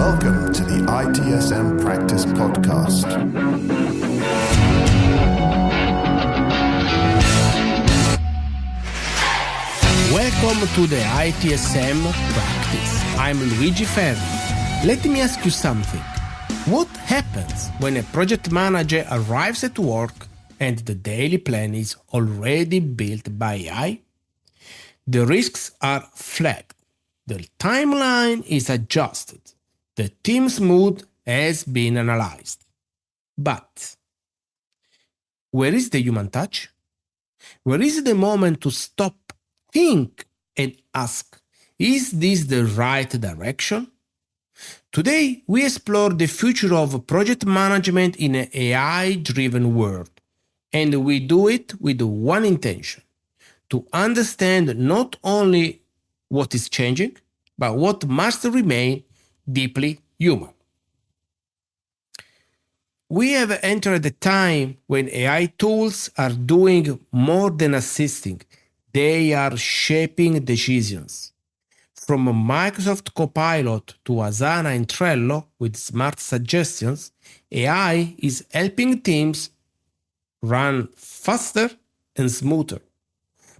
Welcome to the ITSM Practice podcast. Welcome to the ITSM Practice. I'm Luigi Ferri. Let me ask you something. What happens when a project manager arrives at work and the daily plan is already built by AI? The risks are flagged. The timeline is adjusted. The team's mood has been analyzed. But where is the human touch? Where is the moment to stop, think, and ask, is this the right direction? Today, we explore the future of project management in an AI-driven world. And we do it with one intention: to understand not only what is changing, but what must remain deeply human. We have entered a time when AI tools are doing more than assisting. They are shaping decisions. From Microsoft Copilot to Asana and Trello with smart suggestions, AI is helping teams run faster and smoother.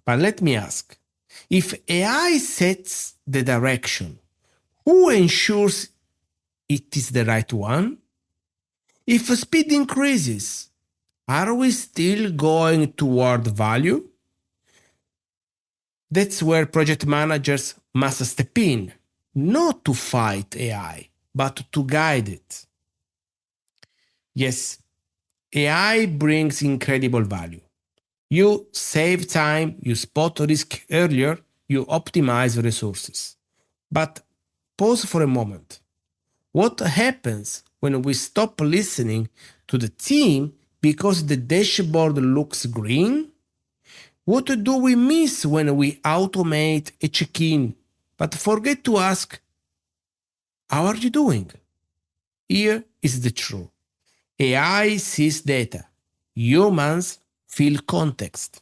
But let me ask, if AI sets the direction, who ensures it is the right one? If speed increases, are we still going toward value? That's where project managers must step in, not to fight AI, but to guide it. Yes, AI brings incredible value. You save time, you spot risk earlier, you optimize resources. But pause for a moment. What happens when we stop listening to the team because the dashboard looks green? What do we miss when we automate a check-in but forget to ask, how are you doing? Here is the truth. AI sees data. Humans feel context.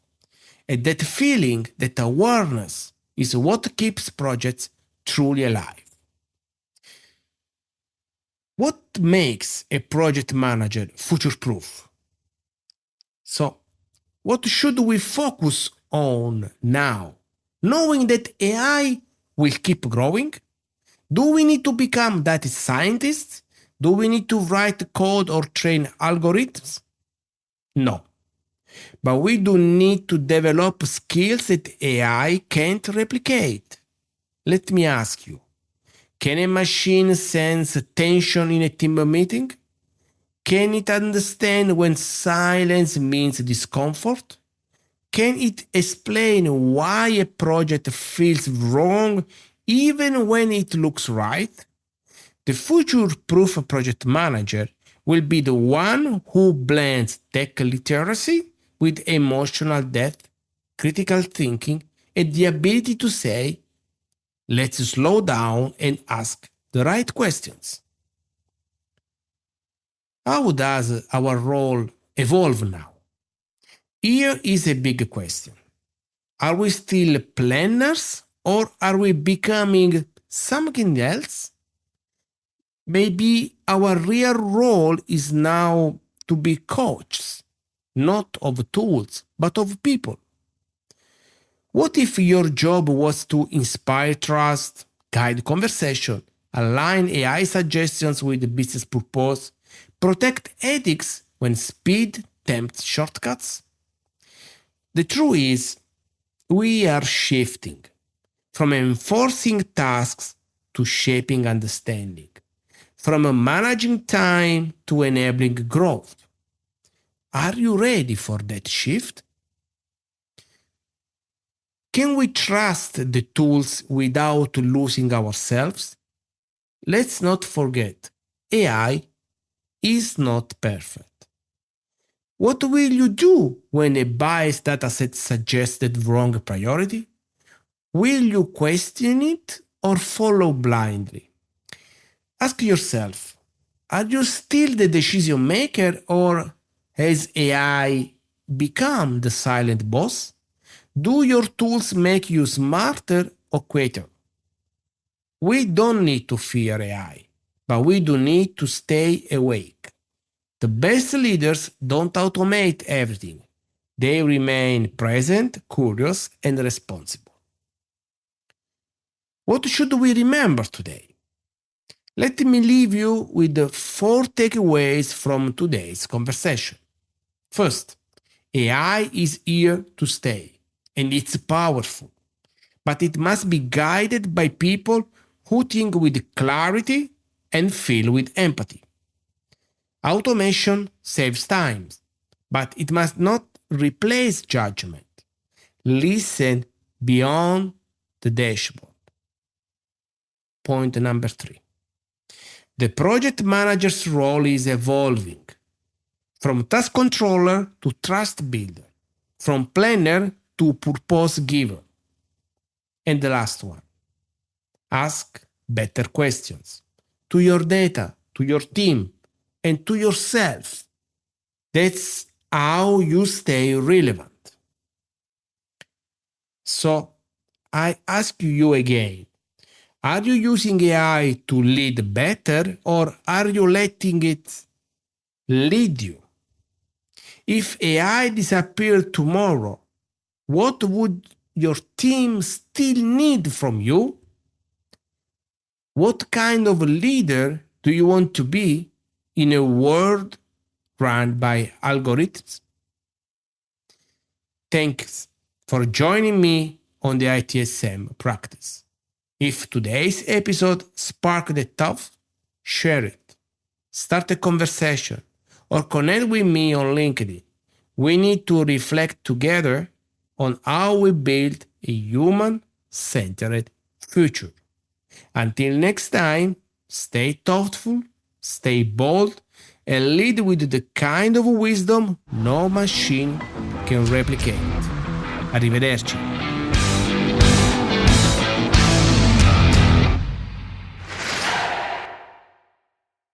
And that feeling, that awareness, is what keeps projects truly alive. What makes a project manager future-proof? So, what should we focus on now? Knowing that AI will keep growing? Do we need to become data scientists? Do we need to write code or train algorithms? No. But we do need to develop skills that AI can't replicate. Let me ask you, can a machine sense tension in a team meeting? Can it understand when silence means discomfort? Can it explain why a project feels wrong even when it looks right? The future-proof project manager will be the one who blends tech literacy with emotional depth, critical thinking, and the ability to say, let's slow down and ask the right questions. How does our role evolve now? Here is a big question. Are we still planners or are we becoming something else? Maybe our real role is now to be coaches, not of tools, but of people. What if your job was to inspire trust, guide conversation, align AI suggestions with business purpose, protect ethics when speed tempts shortcuts? The truth is, we are shifting from enforcing tasks to shaping understanding, from managing time to enabling growth. Are you ready for that shift? Can we trust the tools without losing ourselves? Let's not forget, AI is not perfect. What will you do when a biased dataset suggests the wrong priority? Will you question it or follow blindly? Ask yourself, are you still the decision maker or has AI become the silent boss? Do your tools make you smarter or quieter? We don't need to fear AI. but we do need to stay awake. The best leaders don't automate everything. They remain present, curious, and responsible. What should we remember today? Let me leave you with the 4 takeaways from today's conversation. First, AI is here to stay, and it's powerful, but it must be guided by people who think with clarity and feel with empathy. Automation saves time, but it must not replace judgment. Listen beyond the dashboard. Point number 3. The project manager's role is evolving from task controller to trust builder, from planner to purpose giver. And the last one, ask better questions to your data, to your team, and to yourself. That's how you stay relevant. So I ask you again, are you using AI to lead better, or are you letting it lead you? If AI disappeared tomorrow, what would your team still need from you? What kind of leader do you want to be in a world run by algorithms? Thanks for joining me on the ITSM practice. If today's episode sparked a thought, share it, start a conversation, or connect with me on LinkedIn. We need to reflect together on how we build a human-centered future. Until next time, stay thoughtful, stay bold, and lead with the kind of wisdom no machine can replicate. Arrivederci.